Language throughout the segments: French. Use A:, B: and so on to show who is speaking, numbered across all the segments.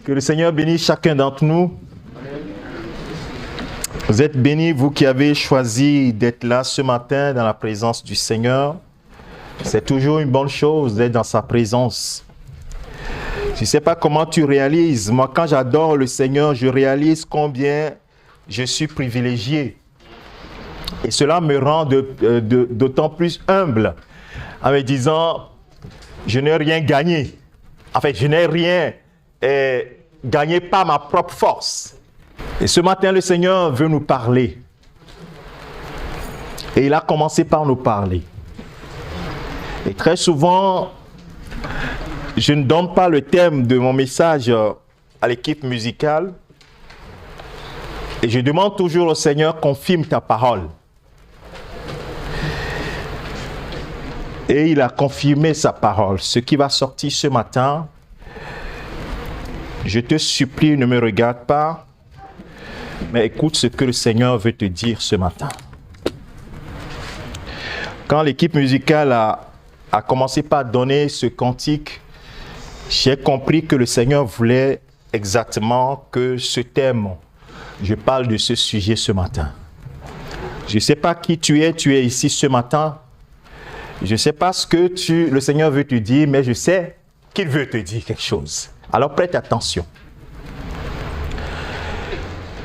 A: Que le Seigneur bénisse chacun d'entre nous. Vous êtes bénis, vous qui avez choisi d'être là ce matin dans la présence du Seigneur. C'est toujours une bonne chose d'être dans sa présence. Je ne sais pas comment tu réalises. Moi, quand j'adore le Seigneur, je réalise combien je suis privilégié. Et cela me rend d'autant plus humble en me disant, je n'ai rien gagné. En fait, je n'ai rien gagné par ma propre force. Et ce matin, le Seigneur veut nous parler. Et il a commencé par nous parler. Et très souvent, je ne donne pas le thème de mon message à l'équipe musicale. Et je demande toujours au Seigneur, confirme ta parole. Et il a confirmé sa parole. Ce qui va sortir ce matin, je te supplie, ne me regarde pas, mais écoute ce que le Seigneur veut te dire ce matin. Quand l'équipe musicale a commencé par donner ce cantique, j'ai compris que le Seigneur voulait exactement que ce thème, je parle de ce sujet ce matin. Je ne sais pas qui tu es ici ce matin. Je ne sais pas ce que le Seigneur veut te dire, mais je sais qu'il veut te dire quelque chose. Alors prête attention.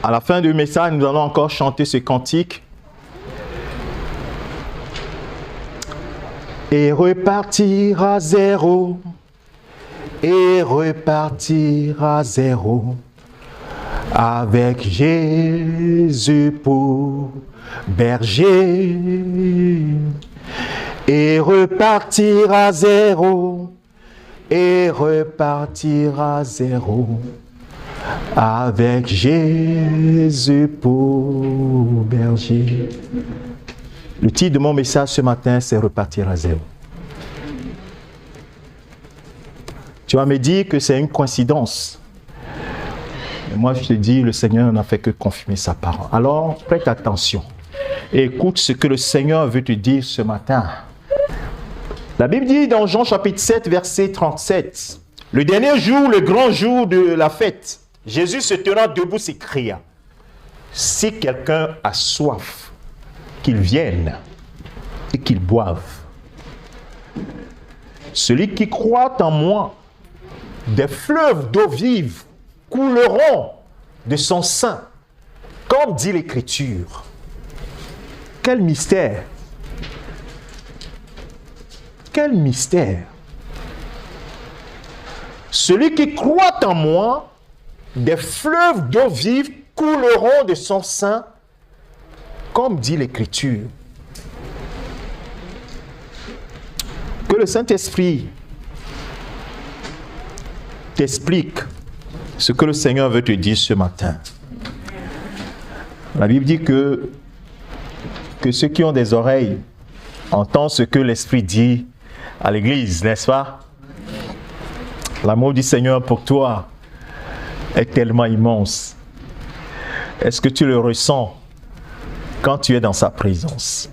A: À la fin du message, nous allons encore chanter ce cantique. Et repartir à zéro. Et repartir à zéro. Avec Jésus pour berger. Et repartir à zéro. Et repartir à zéro. Avec Jésus pour berger. Le titre de mon message ce matin, c'est repartir à zéro. Tu vas me dire que c'est une coïncidence. Mais moi, je te dis, le Seigneur n'a fait que confirmer sa parole. Alors, prête attention. Et écoute ce que le Seigneur veut te dire ce matin. La Bible dit dans Jean chapitre 7, verset 37, « Le dernier jour, le grand jour de la fête, Jésus se tenant debout s'écria, « Si quelqu'un a soif, qu'il vienne et qu'il boive. Celui qui croit en moi, des fleuves d'eau vive couleront de son sein, comme dit l'Écriture. » Quel mystère! Quel mystère! Celui qui croit en moi, des fleuves d'eau vive couleront de son sein, comme dit l'Écriture. Que le Saint-Esprit t'explique ce que le Seigneur veut te dire ce matin. La Bible dit que ceux qui ont des oreilles entendent ce que l'Esprit dit à l'Église, n'est-ce pas? L'amour du Seigneur pour toi est tellement immense. Est-ce que tu le ressens quand tu es dans sa présence?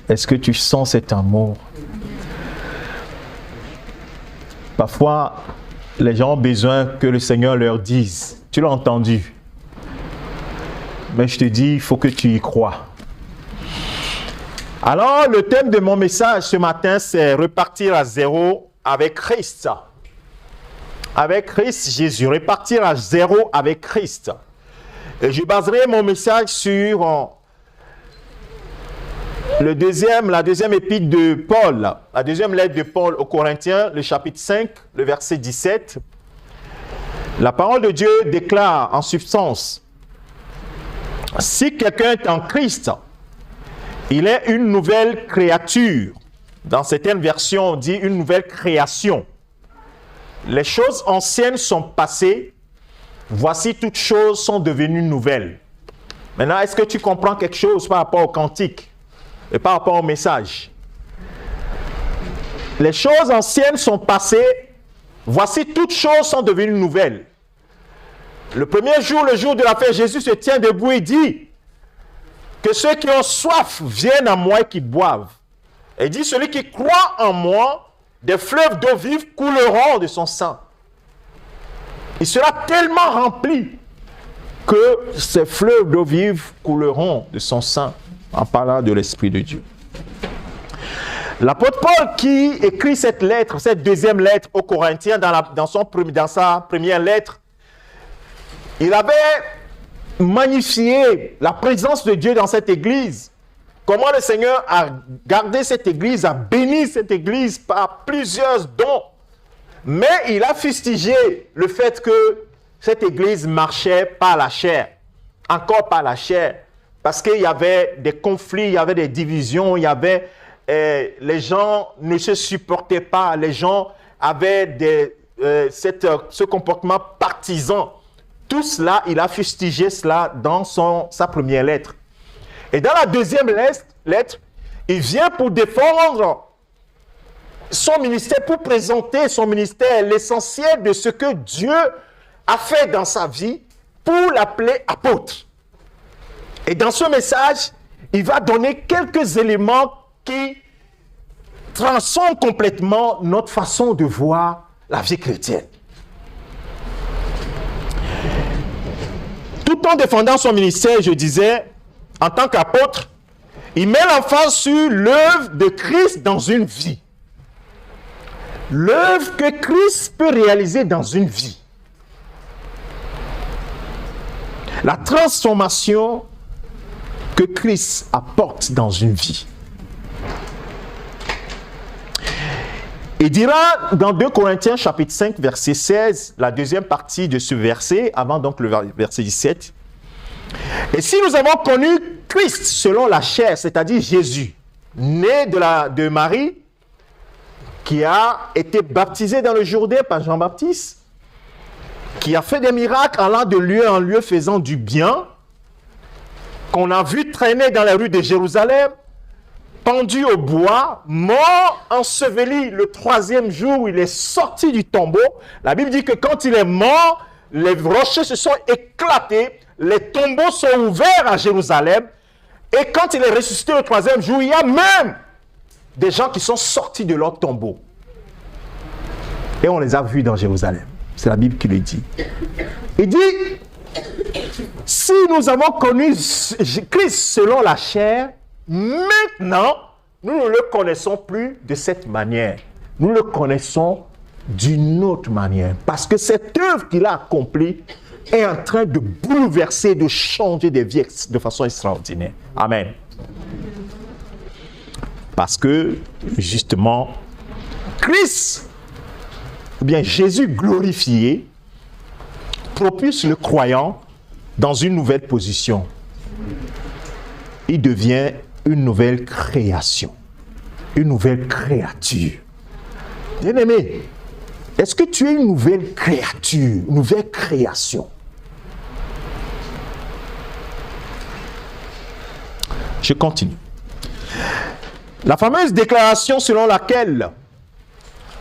A: Est-ce que tu sens cet amour? Parfois, les gens ont besoin que le Seigneur leur dise. Tu l'as entendu. Mais je te dis, il faut que tu y crois. Alors, le thème de mon message ce matin, c'est repartir à zéro avec Christ. Avec Christ Jésus. Repartir à zéro avec Christ. Et je baserai mon message sur la deuxième épître de Paul, la deuxième lettre de Paul aux Corinthiens, le chapitre 5, le verset 17. La parole de Dieu déclare en substance, « Si quelqu'un est en Christ, il est une nouvelle créature. » Dans certaines versions, on dit une nouvelle création. Les choses anciennes sont passées, voici toutes choses sont devenues nouvelles. Maintenant, est-ce que tu comprends quelque chose par rapport au cantique et par rapport au message? Les choses anciennes sont passées, voici toutes choses sont devenues nouvelles. Le premier jour, le jour de la fête, Jésus se tient debout et dit que ceux qui ont soif viennent à moi et qu'ils boivent. Et il dit, celui qui croit en moi, des fleuves d'eau vive couleront de son sang. Il sera tellement rempli que ces fleuves d'eau vive couleront de son sang, en parlant de l'Esprit de Dieu. L'apôtre Paul qui écrit cette lettre, cette deuxième lettre aux Corinthiens, dans sa première lettre, il avait magnifié la présence de Dieu dans cette église. Comment le Seigneur a gardé cette église, a béni cette église par plusieurs dons. Mais il a fustigé le fait que cette église marchait par la chair, encore par la chair, parce qu'il y avait des conflits, il y avait des divisions, il y avait les gens ne se supportaient pas, les gens avaient ce comportement partisan. Tout cela, il a fustigé cela dans sa première lettre. Et dans la deuxième lettre, il vient pour défendre son ministère, pour présenter son ministère, l'essentiel de ce que Dieu a fait dans sa vie pour l'appeler apôtre. Et dans ce message, il va donner quelques éléments qui transforment complètement notre façon de voir la vie chrétienne. Tout en défendant son ministère, je disais, en tant qu'apôtre, il met l'emphase sur l'œuvre de Christ dans une vie. L'œuvre que Christ peut réaliser dans une vie. La transformation que Christ apporte dans une vie. Il dira dans 2 Corinthiens chapitre 5 verset 16, la deuxième partie de ce verset, avant donc le verset 17. Et si nous avons connu Christ selon la chair, c'est-à-dire Jésus, né de Marie, qui a été baptisé dans le Jourdain par Jean-Baptiste, qui a fait des miracles allant de lieu en lieu faisant du bien, qu'on a vu traîner dans les rues de Jérusalem, pendu au bois, mort, enseveli le 3e jour où il est sorti du tombeau. La Bible dit que quand il est mort, les rochers se sont éclatés, les tombeaux sont ouverts à Jérusalem, et quand il est ressuscité le 3e jour, il y a même des gens qui sont sortis de leur tombeau. Et on les a vus dans Jérusalem. C'est la Bible qui le dit. Il dit, si nous avons connu Christ selon la chair, maintenant, nous ne le connaissons plus de cette manière. Nous le connaissons d'une autre manière. Parce que cette œuvre qu'il a accomplie est en train de bouleverser, de changer des vies de façon extraordinaire. Amen. Parce que, justement, Christ, ou bien Jésus glorifié, propulse le croyant dans une nouvelle position. Il devient une nouvelle création, une nouvelle créature. Bien-aimé, est-ce que tu es une nouvelle créature, une nouvelle création? Je continue. La fameuse déclaration selon laquelle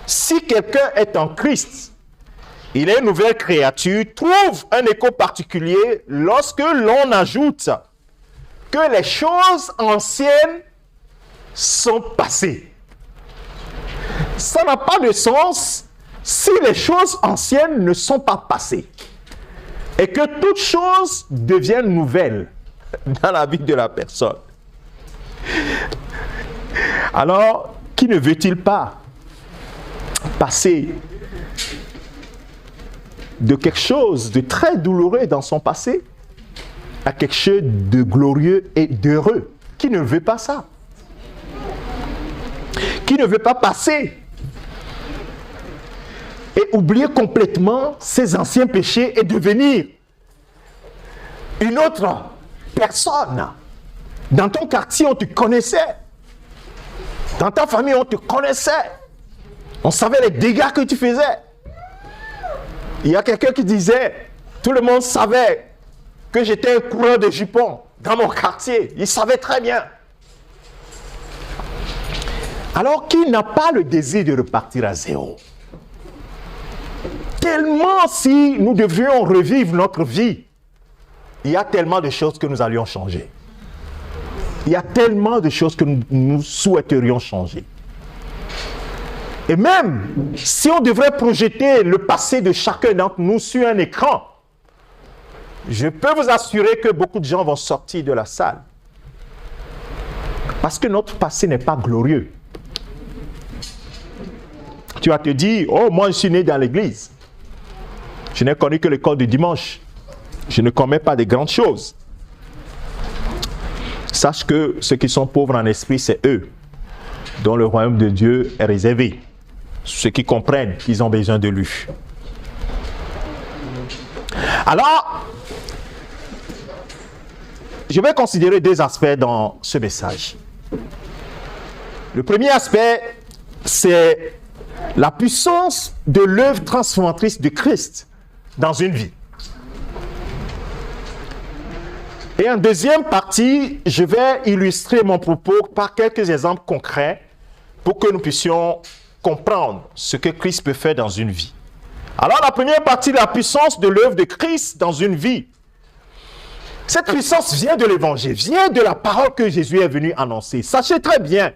A: si quelqu'un est en Christ, il est une nouvelle créature, trouve un écho particulier lorsque l'on ajoute que les choses anciennes sont passées. Ça n'a pas de sens si les choses anciennes ne sont pas passées et que toutes choses deviennent nouvelles dans la vie de la personne. Alors, qui ne veut-il pas passer de quelque chose de très douloureux dans son passé à quelque chose de glorieux et d'heureux? Qui ne veut pas ça? Qui ne veut pas passer et oublier complètement ses anciens péchés et devenir une autre personne? Dans ton quartier, on te connaissait. Dans ta famille, on te connaissait. On savait les dégâts que tu faisais. Il y a quelqu'un qui disait, tout le monde savait que j'étais un coureur de jupons dans mon quartier. Il savait très bien. Alors, qui n'a pas le désir de repartir à zéro? tellement, si nous devions revivre notre vie, il y a tellement de choses que nous allions changer. Il y a tellement de choses que nous souhaiterions changer. Et même si on devrait projeter le passé de chacun d'entre nous sur un écran, je peux vous assurer que beaucoup de gens vont sortir de la salle. Parce que notre passé n'est pas glorieux. Tu vas te dire, oh, moi je suis né dans l'église. Je n'ai connu que l'école du dimanche. Je ne commets pas de grandes choses. Sache que ceux qui sont pauvres en esprit, c'est eux dont le royaume de Dieu est réservé. Ceux qui comprennent qu'ils ont besoin de lui. Alors, je vais considérer deux aspects dans ce message. Le premier aspect, c'est la puissance de l'œuvre transformatrice de Christ dans une vie. Et en deuxième partie, je vais illustrer mon propos par quelques exemples concrets pour que nous puissions comprendre ce que Christ peut faire dans une vie. Alors, la première partie, la puissance de l'œuvre de Christ dans une vie. Cette puissance vient de l'évangile, vient de la parole que Jésus est venu annoncer. Sachez très bien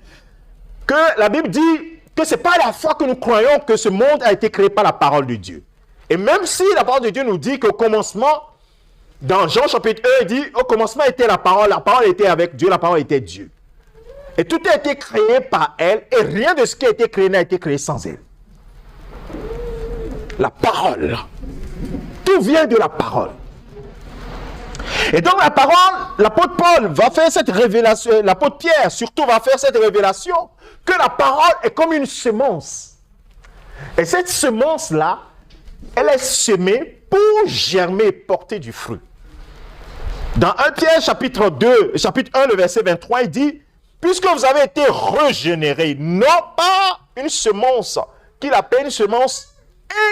A: que la Bible dit que ce n'est pas à la fois que nous croyons que ce monde a été créé par la parole de Dieu. Et même si la parole de Dieu nous dit qu'au commencement, dans Jean chapitre 1, il dit, au commencement était la parole était avec Dieu, la parole était Dieu. Et tout a été créé par elle, et rien de ce qui a été créé n'a été créé sans elle. La parole. Tout vient de la parole. Et donc la parole, l'apôtre Paul va faire cette révélation, l'apôtre Pierre surtout va faire cette révélation, que la parole est comme une semence. Et cette semence-là, elle est semée pour germer, porter du fruit. Dans 1 Pierre chapitre 1, le verset 23, il dit, puisque vous avez été régénérés, non pas une semence qu'il appelle une semence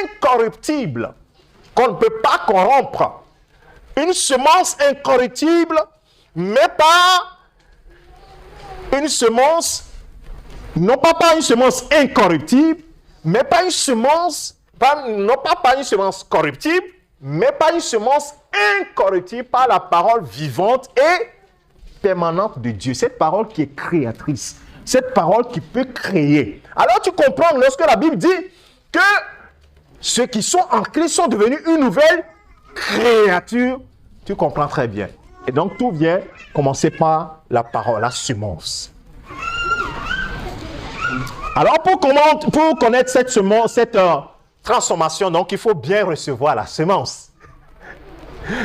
A: incorruptible, qu'on ne peut pas corrompre. Une semence incorruptible, mais pas une semence, non pas une semence incorruptible, mais pas une semence, non pas une semence corruptible, mais pas une semence incorruptible par la parole vivante et permanente de Dieu. Cette parole qui est créatrice, cette parole qui peut créer. Alors tu comprends lorsque la Bible dit que ceux qui sont en Christ sont devenus une nouvelle créature, tu comprends très bien. Et donc tout vient commencer par la parole, la semence. Alors pour connaître cette semence, cette transformation, donc il faut bien recevoir la semence.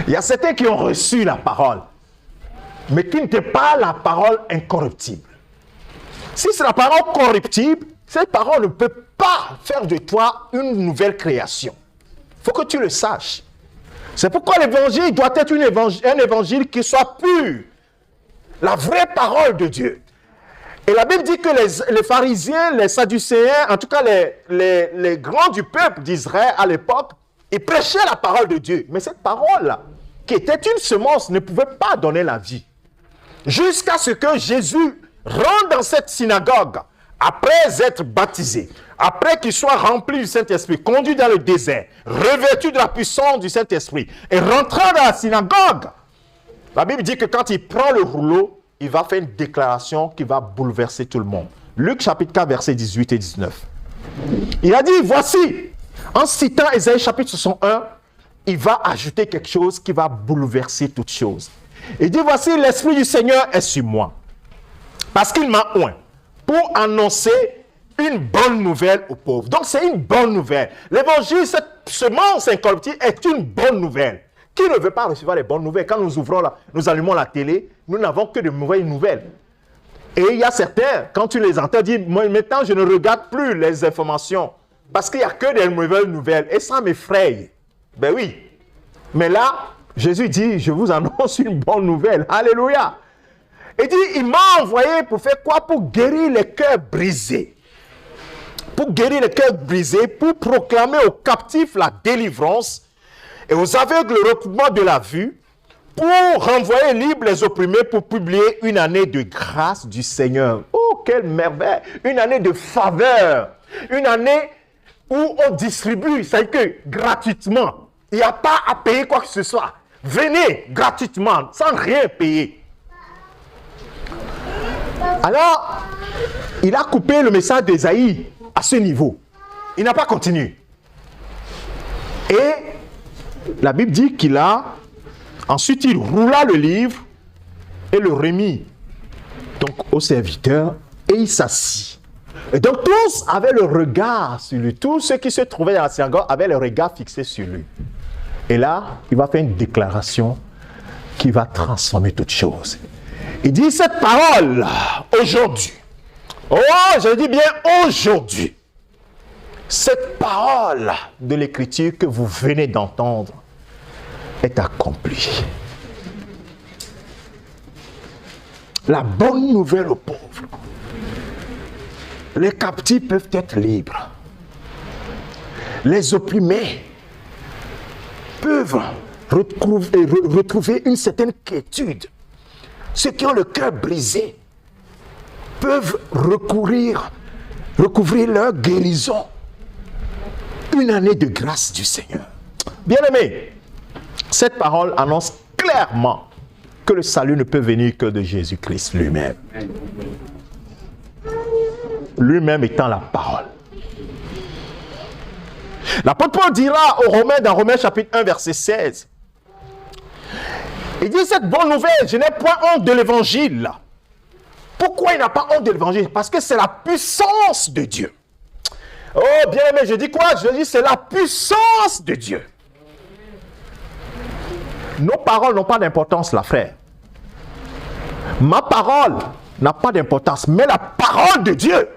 A: Il y a certains qui ont reçu la parole, mais qui n'était pas la parole incorruptible. Si c'est la parole corruptible, cette parole ne peut pas faire de toi une nouvelle création. Il faut que tu le saches. C'est pourquoi l'évangile doit être un évangile qui soit pur. La vraie parole de Dieu. Et la Bible dit que les pharisiens, les sadducéens, en tout cas les grands du peuple d'Israël à l'époque, ils prêchaient la parole de Dieu. Mais cette parole-là, qui était une semence, ne pouvait pas donner la vie. Jusqu'à ce que Jésus rentre dans cette synagogue, après être baptisé, après qu'il soit rempli du Saint-Esprit, conduit dans le désert, revêtu de la puissance du Saint-Esprit, et rentrant dans la synagogue, la Bible dit que quand il prend le rouleau, il va faire une déclaration qui va bouleverser tout le monde. Luc chapitre 4, versets 18 et 19. Il a dit, voici, en citant Ésaïe chapitre 61, il va ajouter quelque chose qui va bouleverser toutes choses. Il dit, voici, l'Esprit du Seigneur est sur moi, parce qu'il m'a oint pour annoncer une bonne nouvelle aux pauvres. Donc c'est une bonne nouvelle. L'évangile, cette semence incorruptible est une bonne nouvelle. Qui ne veut pas recevoir les bonnes nouvelles? Quand nous allumons la télé, nous n'avons que de mauvaises nouvelles. Et il y a certains, quand tu les entends, disent, moi maintenant je ne regarde plus les informations parce qu'il n'y a que des mauvaises nouvelles et ça m'effraie. Ben oui. Mais là, Jésus dit, je vous annonce une bonne nouvelle. Alléluia. Il dit, il m'a envoyé pour faire quoi? Pour guérir les cœurs brisés. Pour guérir les cœurs brisés, pour proclamer aux captifs la délivrance et aux aveugles le recouvrement de la vue, pour renvoyer libres les opprimés, pour publier une année de grâce du Seigneur. Oh, quelle merveille! Une année de faveur. Une année
B: où on distribue, c'est que gratuitement. Il n'y a pas à payer quoi que ce soit. Venez gratuitement, sans rien payer. Alors, il a coupé le message d'Ésaïe à ce niveau. Il n'a pas continué. Et la Bible dit qu'il a... Ensuite, il roula le livre et le remit donc au serviteur et il s'assit. Et donc tous avaient le regard sur lui. Tous ceux qui se trouvaient dans la synagogue avaient le regard fixé sur lui. Et là, il va faire une déclaration qui va transformer toutes choses. Il dit cette parole aujourd'hui. Oh, je dis bien aujourd'hui. Cette parole de l'Écriture que vous venez d'entendre est accomplie. La bonne nouvelle aux pauvres. Les captifs peuvent être libres. Les opprimés peuvent retrouver une certaine quiétude. Ceux qui ont le cœur brisé peuvent recouvrir leur guérison. Une année de grâce du Seigneur. Bien-aimés, cette parole annonce clairement que le salut ne peut venir que de Jésus-Christ lui-même. Lui-même étant la parole. L'apôtre Paul dira aux Romains, dans Romains chapitre 1, verset 16, il dit cette bonne nouvelle, je n'ai point honte de l'évangile. Pourquoi il n'a pas honte de l'évangile? Parce que c'est la puissance de Dieu. Oh, bien aimé, je dis quoi? Je dis c'est la puissance de Dieu. Nos paroles n'ont pas d'importance, là, frère. Ma parole n'a pas d'importance, mais la parole de Dieu,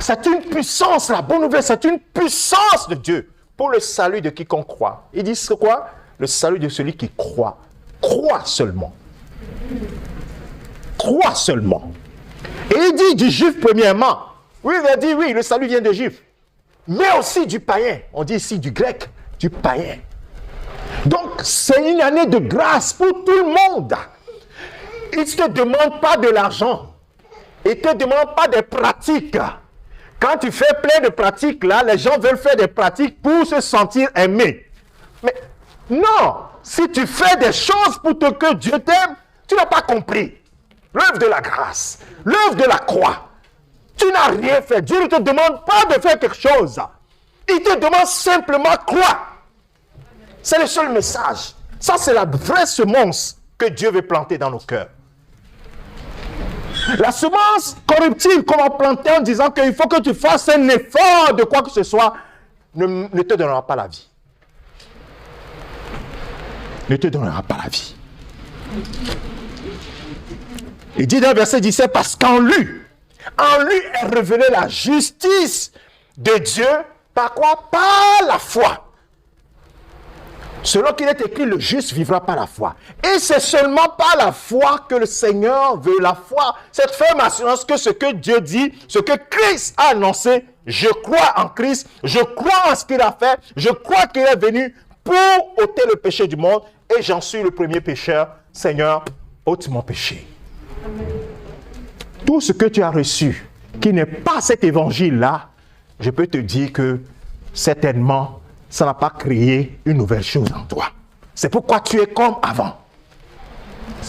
B: c'est une puissance, la bonne nouvelle, c'est une puissance de Dieu pour le salut de quiconque croit. Il dit c'est quoi? Le salut de celui qui croit. Croit seulement. Croit seulement. Et il dit du juif premièrement. Oui, il a dit oui, le salut vient des juifs. Mais aussi du païen. On dit ici du grec, du païen. Donc, c'est une année de grâce pour tout le monde. Il ne te demande pas de l'argent. Il ne te demande pas des pratiques. Quand tu fais plein de pratiques, là, les gens veulent faire des pratiques pour se sentir aimés. Mais non, si tu fais des choses pour que Dieu t'aime, tu n'as pas compris. L'œuvre de la grâce, l'œuvre de la croix. Tu n'as rien fait. Dieu ne te demande pas de faire quelque chose. Il te demande simplement croire. C'est le seul message. Ça, c'est la vraie semence que Dieu veut planter dans nos cœurs. La semence corruptive qu'on va planter en disant qu'il faut que tu fasses un effort de quoi que ce soit, ne te donnera pas la vie. Ne te donnera pas la vie. Il dit dans le verset 17, parce qu'en lui est révélée la justice de Dieu, par quoi? Par la foi. Selon qu'il est écrit, le juste vivra par la foi. Et c'est seulement par la foi que le Seigneur veut. La foi, cette ferme assurance que ce que Dieu dit, ce que Christ a annoncé, je crois en Christ, je crois en ce qu'il a fait, je crois qu'il est venu pour ôter le péché du monde, et j'en suis le premier pécheur. Seigneur, ôte mon péché. Tout ce que tu as reçu, qui n'est pas cet évangile-là, je peux te dire que certainement, ça n'a pas créé une nouvelle chose en toi. C'est pourquoi tu es comme avant.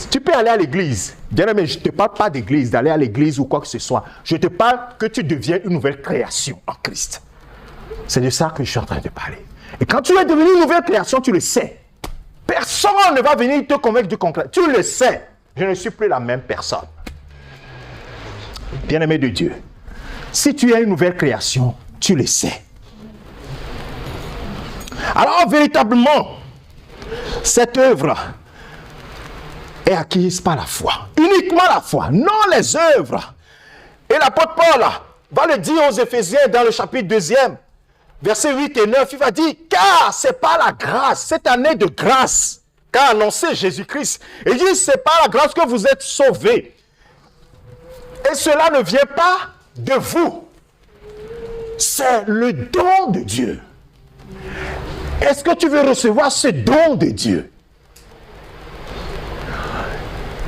B: Tu peux aller à l'église. Bien aimé, je ne te parle pas d'église, d'aller à l'église ou quoi que ce soit. Je te parle que tu deviens une nouvelle création en Christ. C'est de ça que je suis en train de parler. Et quand tu es devenu une nouvelle création, tu le sais. Personne ne va venir te convaincre du contraire. Tu le sais. Je ne suis plus la même personne. Bien-aimé de Dieu, si tu es une nouvelle création, tu le sais. Alors, véritablement, cette œuvre est acquise par la foi. Uniquement la foi, non les œuvres. Et l'apôtre Paul va le dire aux Éphésiens dans le chapitre 2, versets 8 et 9. Il va dire, car c'est par la grâce, cette année de grâce, qu'a annoncé Jésus-Christ. Il dit, c'est par la grâce que vous êtes sauvés. Et cela ne vient pas de vous. C'est le don de Dieu. Est-ce que tu veux recevoir ce don de Dieu?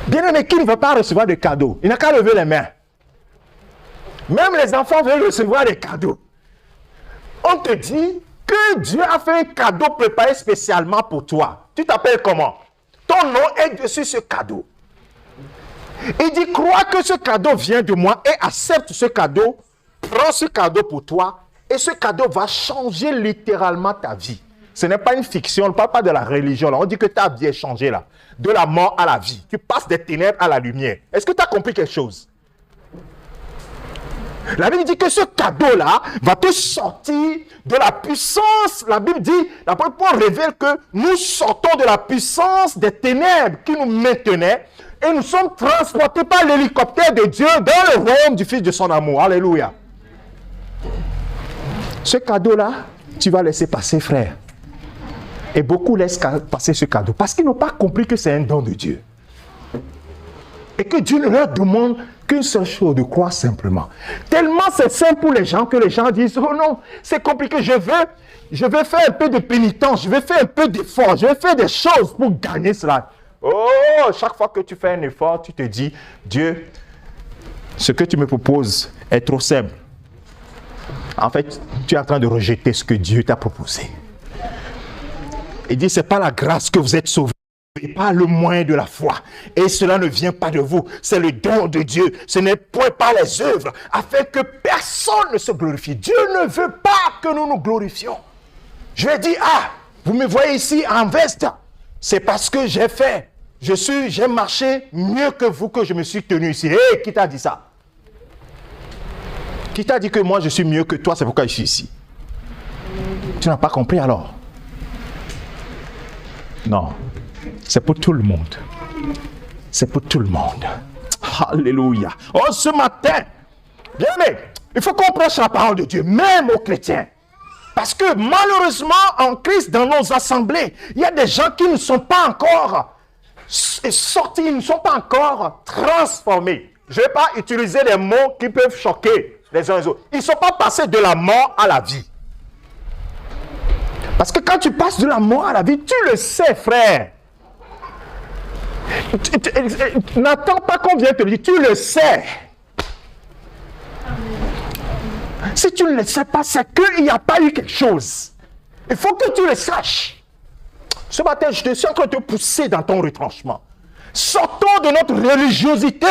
B: Bien-aimé, qui ne veut pas recevoir de cadeaux? Il n'a qu'à lever les mains. Même les enfants veulent recevoir des cadeaux. on te dit que Dieu a fait un cadeau préparé spécialement pour toi. Tu t'appelles comment? Ton nom est dessus ce cadeau. Il dit, crois que ce cadeau vient de moi et accepte ce cadeau. Prends ce cadeau pour toi et ce cadeau va changer littéralement ta vie. Ce n'est pas une fiction, on ne parle pas de la religion. Là. On dit que ta vie est changée là. De la mort à la vie. Tu passes des ténèbres à la lumière. Est-ce que tu as compris quelque chose? La Bible dit que ce cadeau-là va te sortir de la puissance. La Bible dit, l'apôtre Paul révèle que nous sortons de la puissance des ténèbres qui nous maintenaient et nous sommes transportés par l'hélicoptère de Dieu dans le royaume du Fils de son amour. Alléluia. Ce cadeau-là, tu vas laisser passer, frère. Et beaucoup laissent passer ce cadeau parce qu'ils n'ont pas compris que c'est un don de Dieu. Et que Dieu ne leur demande qu'une seule chose, de croire simplement. Tellement c'est simple pour les gens que les gens disent, oh non, c'est compliqué, je veux faire un peu de pénitence, je vais faire un peu d'effort, je vais faire des choses pour gagner cela. Oh, chaque fois que tu fais un effort, tu te dis, Dieu, ce que tu me proposes est trop simple. En fait, tu es en train de rejeter ce que Dieu t'a proposé. Il dit, c'est par la grâce que vous êtes sauvés. Et pas le moyen de la foi. Et cela ne vient pas de vous. C'est le don de Dieu. Ce n'est point par les œuvres, afin que personne ne se glorifie. Dieu ne veut pas que nous nous glorifions. Je vais dire, ah, vous me voyez ici en veste. C'est parce que j'ai fait. J'ai marché mieux que vous que je me suis tenu ici. Hé, qui t'a dit ça? Qui t'a dit que moi je suis mieux que toi, c'est pourquoi je suis ici? Tu n'as pas compris alors? Non. C'est pour tout le monde. C'est pour tout le monde. Alléluia. Oh, ce matin, bien aimé, il faut qu'on prêche la parole de Dieu, même aux chrétiens. Parce que malheureusement, en Christ, dans nos assemblées, il y a des gens qui ne sont pas encore sortis, ils ne sont pas encore transformés. Je ne vais pas utiliser les mots qui peuvent choquer les uns les autres. Ils ne sont pas passés de la mort à la vie. Parce que quand tu passes de la mort à la vie, tu le sais, frère. N'attends pas qu'on vienne te le dire, tu le sais. Si tu ne le sais pas, c'est qu'il n'y a pas eu quelque chose. Il faut que tu le saches. Ce matin, je suis en train de te pousser dans ton retranchement. Sortons de notre religiosité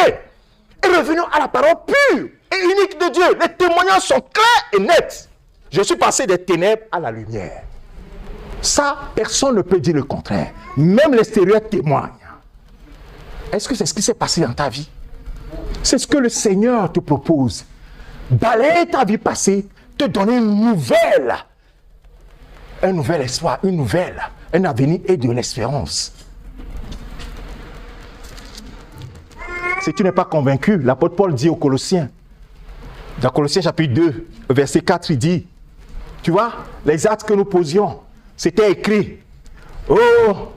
B: et revenons à la parole pure et unique de Dieu. Les témoignages sont clairs et nets. Je suis passé des ténèbres à la lumière. Ça, personne ne peut dire le contraire. Même l'extérieur témoigne. Est-ce que c'est ce qui s'est passé dans ta vie? C'est ce que le Seigneur te propose. Balayer ta vie passée, te donner une nouvelle. Un nouvel espoir, un avenir et de l'espérance. Si tu n'es pas convaincu, l'apôtre Paul dit aux Colossiens, dans Colossiens chapitre 2, verset 4, il dit, tu vois, les actes que nous posions, c'était écrit. Oh,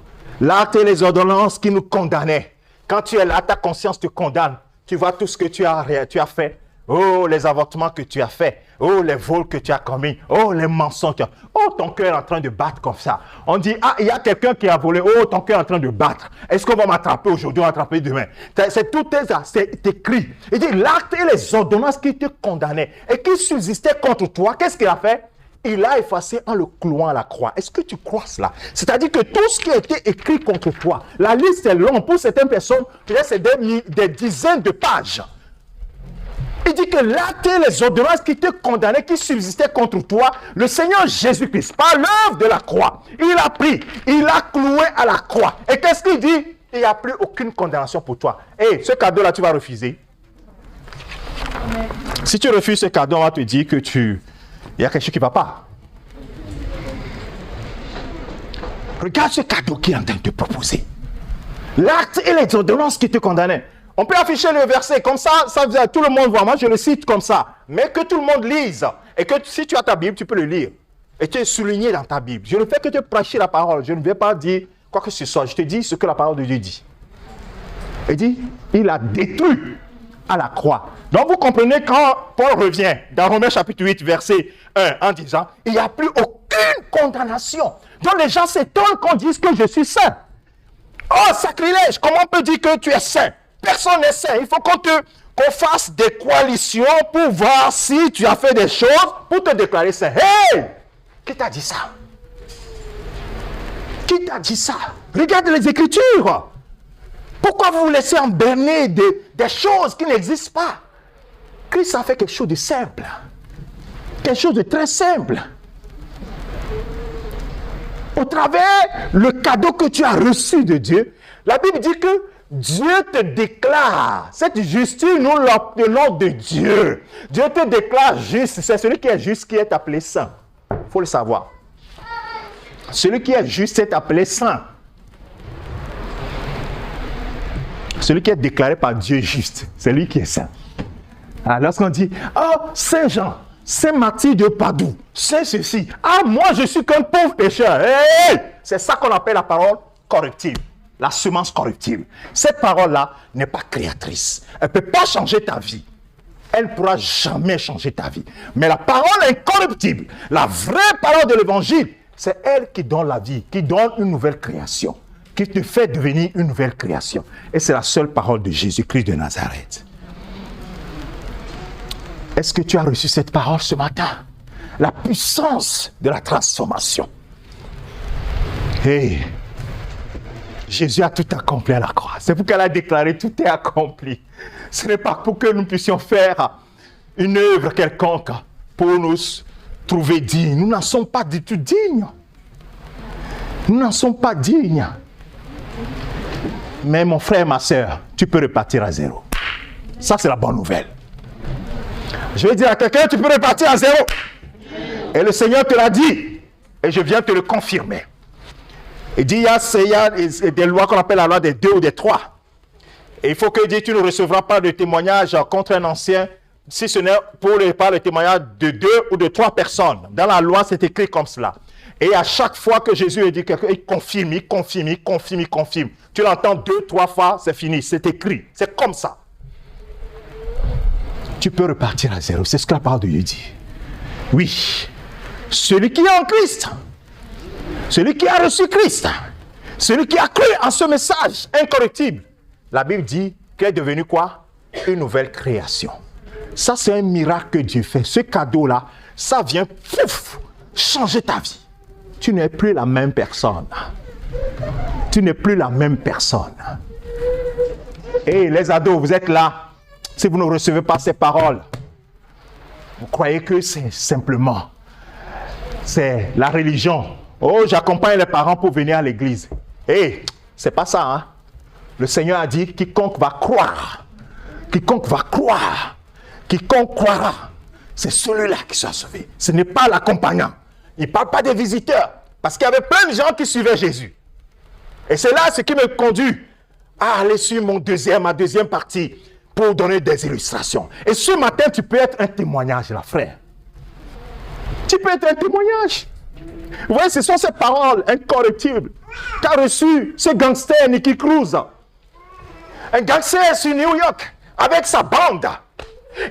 B: l'acte et les ordonnances qui nous condamnaient. Quand tu es là, ta conscience te condamne. Tu vois tout ce que tu as fait. Oh, les avortements que tu as fait. Oh, les vols que tu as commis. Oh, les mensonges. Oh, ton cœur est en train de battre comme ça. On dit, ah, il y a quelqu'un qui a volé. Oh, ton cœur est en train de battre. Est-ce qu'on va m'attraper aujourd'hui ou m'attraper demain? C'est tout c'est écrit. Il dit, l'acte et les ordonnances qui te condamnaient et qui subsistaient contre toi, qu'est-ce qu'il a fait? Il a effacé en le clouant à la croix. Est-ce que tu crois cela? C'est-à-dire que tout ce qui a été écrit contre toi, la liste est longue. Pour certaines personnes, c'est des dizaines de pages. Il dit que l'acte et les ordonnances qui te condamnaient, qui subsistaient contre toi, le Seigneur Jésus-Christ, par l'œuvre de la croix, il a pris, il a cloué à la croix. Et qu'est-ce qu'il dit? Il n'y a plus aucune condamnation pour toi. Et ce cadeau-là, tu vas refuser. Amen. Si tu refuses ce cadeau, on va te dire que il y a quelque chose qui ne va pas. Regarde ce cadeau qu'il est en train de te proposer. L'acte et les ordonnances qui te condamnaient. On peut afficher le verset comme ça, tout le monde voit. Moi, je le cite comme ça. Mais que tout le monde lise. Et que si tu as ta Bible, tu peux le lire. Et tu es souligné dans ta Bible. Je ne fais que te prêcher la parole. Je ne vais pas dire quoi que ce soit. Je te dis ce que la parole de Dieu dit. Il dit, il a détruit à la croix. Donc vous comprenez quand Paul revient dans Romains chapitre 8, verset 1, en disant, il n'y a plus aucune condamnation. Donc les gens s'étonnent qu'on dise que je suis saint. Oh, sacrilège, comment on peut dire que tu es saint? Personne n'est saint. Il faut qu'on fasse des coalitions pour voir si tu as fait des choses pour te déclarer saint. Hey! Qui t'a dit ça? Qui t'a dit ça? Regarde les Écritures. Pourquoi vous vous laissez emberner des choses qui n'existent pas? Christ a fait quelque chose de simple. Quelque chose de très simple. Au travers le cadeau que tu as reçu de Dieu, la Bible dit que Dieu te déclare. Cette justice, nous l'obtenons de Dieu. Dieu te déclare juste. C'est celui qui est juste qui est appelé saint. Il faut le savoir. Celui qui est juste est appelé saint. Celui qui est déclaré par Dieu juste, c'est lui qui est saint. Alors lorsqu'on dit, oh, Saint Jean, Saint Martyr de Padoue, Saint ceci, ah, moi je suis qu'un pauvre pécheur. Hey! C'est ça qu'on appelle la parole corruptible, la semence corruptible. Cette parole-là n'est pas créatrice. Elle ne peut pas changer ta vie. Elle ne pourra jamais changer ta vie. Mais la parole incorruptible, la vraie parole de l'évangile, c'est elle qui donne la vie, qui donne une nouvelle création, qui te fait devenir une nouvelle création. Et c'est la seule parole de Jésus-Christ de Nazareth. Est-ce que tu as reçu cette parole ce matin? La puissance de la transformation. Hey, Jésus a tout accompli à la croix. C'est pour qu'elle a déclaré tout est accompli. Ce n'est pas pour que nous puissions faire une œuvre quelconque pour nous trouver dignes. Nous n'en sommes pas du tout dignes. Nous n'en sommes pas dignes. Mais mon frère, ma soeur, tu peux repartir à zéro. Ça, c'est la bonne nouvelle. Je vais dire à quelqu'un, tu peux repartir à zéro. Et le Seigneur te l'a dit. Et je viens te le confirmer. Il dit, il y a des lois qu'on appelle la loi des 2 ou des 3. Et il faut que Dieu, tu ne recevras pas de témoignage contre un ancien, si ce n'est par le témoignage de 2 ou de 3 personnes. Dans la loi, c'est écrit comme cela. Et à chaque fois que Jésus dit quelque chose, il confirme, il confirme, il confirme, il confirme. Tu l'entends 2, 3 fois, c'est fini, c'est écrit. C'est comme ça. Tu peux repartir à zéro. C'est ce que la parole de Dieu dit. Oui. Celui qui est en Christ, celui qui a reçu Christ, celui qui a cru en ce message incorruptible, la Bible dit qu'il est devenu quoi? Une nouvelle création. Ça, c'est un miracle que Dieu fait. Ce cadeau-là, ça vient pouf, changer ta vie. Tu n'es plus la même personne. Tu n'es plus la même personne. Et les ados, vous êtes là. Si vous ne recevez pas ces paroles, vous croyez que c'est simplement, c'est la religion. Oh, j'accompagne les parents pour venir à l'église. Hey, c'est pas ça, hein. Le Seigneur a dit, quiconque va croire, quiconque va croire, quiconque croira, c'est celui-là qui sera sauvé. Ce n'est pas l'accompagnant. Il ne parle pas des visiteurs. Parce qu'il y avait plein de gens qui suivaient Jésus. Et c'est là ce qui me conduit à aller sur ma deuxième partie, pour donner des illustrations. Et ce matin, tu peux être un témoignage, là, frère. Tu peux être un témoignage. Vous voyez, ce sont ces paroles incorruptibles qu'a reçu ce gangster Nicky Cruz. Un gangster sur New York, avec sa bande.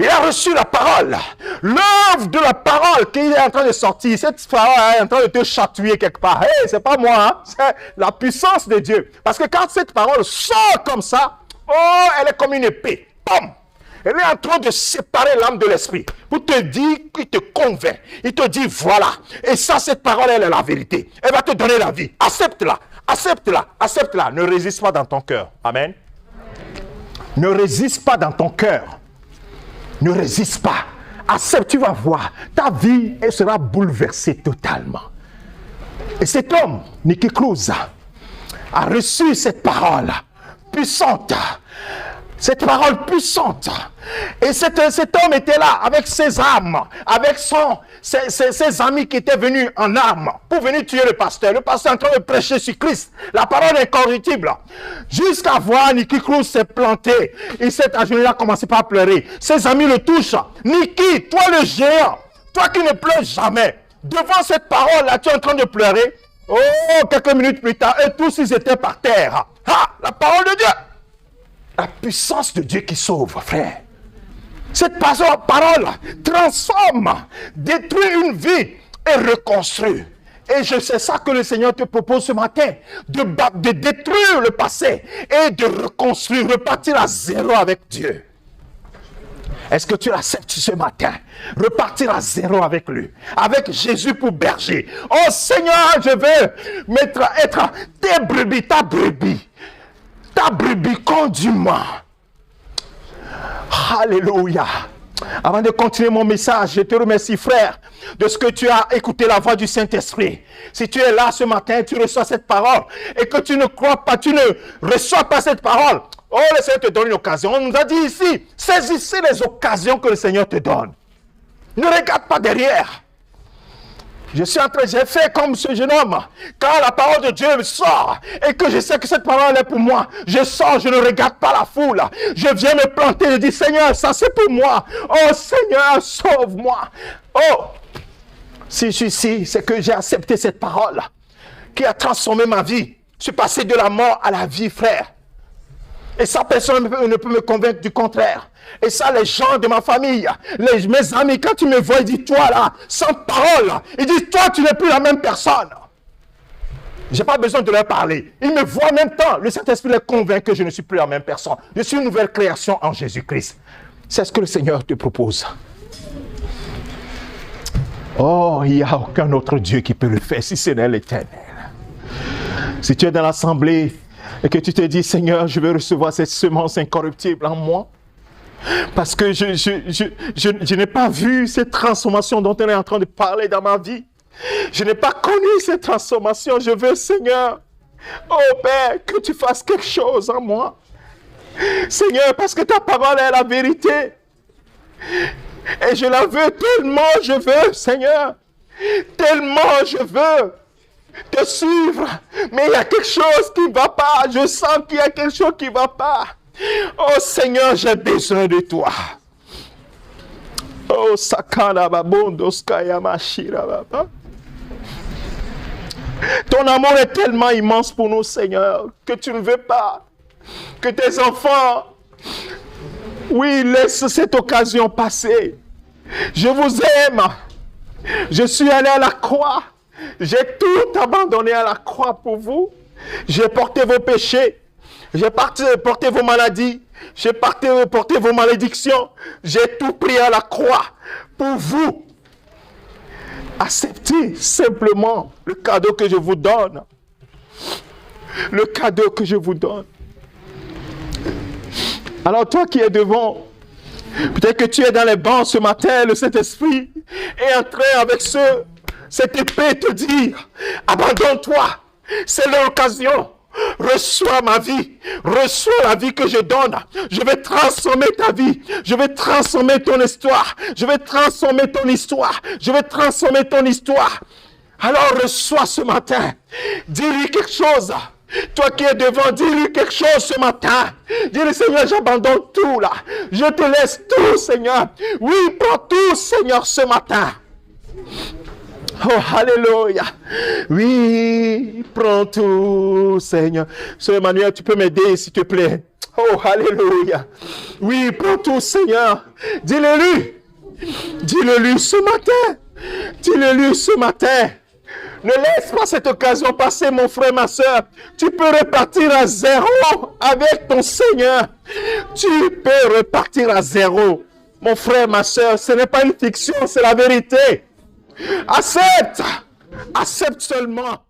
B: Il a reçu la parole. L'œuvre de la parole qu'il est en train de sortir. Cette parole est en train de te chatouiller quelque part. Hey, c'est pas moi, hein? C'est la puissance de Dieu. Parce que quand cette parole sort comme ça, oh, elle est comme une épée. Pom! Elle est en train de séparer l'âme de l'esprit. Pour te dire, il te convainc. Il te dit, voilà. Et ça, cette parole, elle est la vérité. Elle va te donner la vie. Accepte-la. Accepte-la. Accepte-la. Ne résiste pas dans ton cœur. Amen. Ne résiste pas dans ton cœur. Ne résiste pas. Accepte, tu vas voir. Ta vie, elle sera bouleversée totalement. Et cet homme, Nicky Cruz, a reçu cette parole puissante. Cette parole puissante. Et cet homme était là avec ses armes, avec ses amis qui étaient venus en armes pour venir tuer le pasteur. Le pasteur est en train de prêcher sur Christ. La parole est incorruptible. Jusqu'à voir Nicky Cruz s'est planté. Il s'est agenouillé, il a commencé par pleurer. Ses amis le touchent. Nicky, toi le géant, toi qui ne pleures jamais, devant cette parole-là, tu es en train de pleurer. Oh, quelques minutes plus tard, et tous ils étaient par terre. Ah, la parole de Dieu. La puissance de Dieu qui sauve, frère. Cette parole transforme, détruit une vie et reconstruit. Et c'est ça que le Seigneur te propose ce matin, de détruire le passé et de reconstruire, repartir à zéro avec Dieu. Est-ce que tu l'acceptes ce matin? Repartir à zéro avec lui, avec Jésus pour berger. Oh Seigneur, je veux être tes brebis, ta brebis. Ta brebis, conduis-moi. Alléluia. Avant de continuer mon message, je te remercie, frère, de ce que tu as écouté la voix du Saint-Esprit. Si tu es là ce matin, tu reçois cette parole et que tu ne crois pas, tu ne reçois pas cette parole. Oh, le Seigneur te donne une occasion. On nous a dit ici, saisissez les occasions que le Seigneur te donne. Ne regarde pas derrière. J'ai fait comme ce jeune homme. Quand la parole de Dieu me sort et que je sais que cette parole est pour moi, je sors, je ne regarde pas la foule. Je viens me planter, je dis Seigneur, ça c'est pour moi. Oh Seigneur, sauve-moi. Oh, si je suis ici, c'est que j'ai accepté cette parole qui a transformé ma vie. Je suis passé de la mort à la vie, frère. Et ça, personne ne peut me convaincre du contraire. Et ça, les gens de ma famille, mes amis, quand ils me voient, ils disent, toi là, sans parole, ils disent, toi, tu n'es plus la même personne. Je n'ai pas besoin de leur parler. Ils me voient en même temps. Le Saint-Esprit les convainc que je ne suis plus la même personne. Je suis une nouvelle création en Jésus-Christ. C'est ce que le Seigneur te propose. Oh, il n'y a aucun autre Dieu qui peut le faire si ce n'est l'Éternel. Si tu es dans l'assemblée et que tu te dis, Seigneur, je veux recevoir cette semence incorruptible en moi, parce que je n'ai pas vu cette transformation dont elle est en train de parler dans ma vie. Je n'ai pas connu cette transformation. Je veux, Seigneur, oh Père, que tu fasses quelque chose en moi. Seigneur, parce que ta parole est la vérité. Et je la veux tellement, je veux, Seigneur. Tellement je veux te suivre. Mais il y a quelque chose qui ne va pas. Je sens qu'il y a quelque chose qui ne va pas. Oh Seigneur, j'ai besoin de toi. Oh Sakana Babondo Skayamashira Baba. Ton amour est tellement immense pour nous, Seigneur, que tu ne veux pas que tes enfants, oui, laissent cette occasion passer. Je vous aime. Je suis allé à la croix. J'ai tout abandonné à la croix pour vous. J'ai porté vos péchés. J'ai porté vos maladies. J'ai porté vos malédictions. J'ai tout pris à la croix pour vous. Acceptez simplement le cadeau que je vous donne. Le cadeau que je vous donne. Alors toi qui es devant, peut-être que tu es dans les bancs ce matin, le Saint-Esprit est en train avec cette épée te dire, abandonne-toi, c'est l'occasion. Reçois ma vie, reçois la vie que je donne. Je vais transformer ta vie, je vais transformer ton histoire, je vais transformer ton histoire, je vais transformer ton histoire. Alors reçois ce matin, dis-lui quelque chose. Toi qui es devant, dis-lui quelque chose ce matin. Dis-lui, Seigneur, j'abandonne tout là. Je te laisse tout, Seigneur. Oui, prends tout, Seigneur, ce matin. Oh, alléluia. Oui, prends tout, Seigneur. Sœur Emmanuel, tu peux m'aider, s'il te plaît. Oh, alléluia. Oui, prends tout, Seigneur. Dis-le-lui. Dis-le-lui ce matin. Dis-le-lui ce matin. Ne laisse pas cette occasion passer, mon frère, ma soeur. Tu peux repartir à zéro avec ton Seigneur. Tu peux repartir à zéro. Mon frère, ma soeur, ce n'est pas une fiction, c'est la vérité. Accepte. Accepte seulement.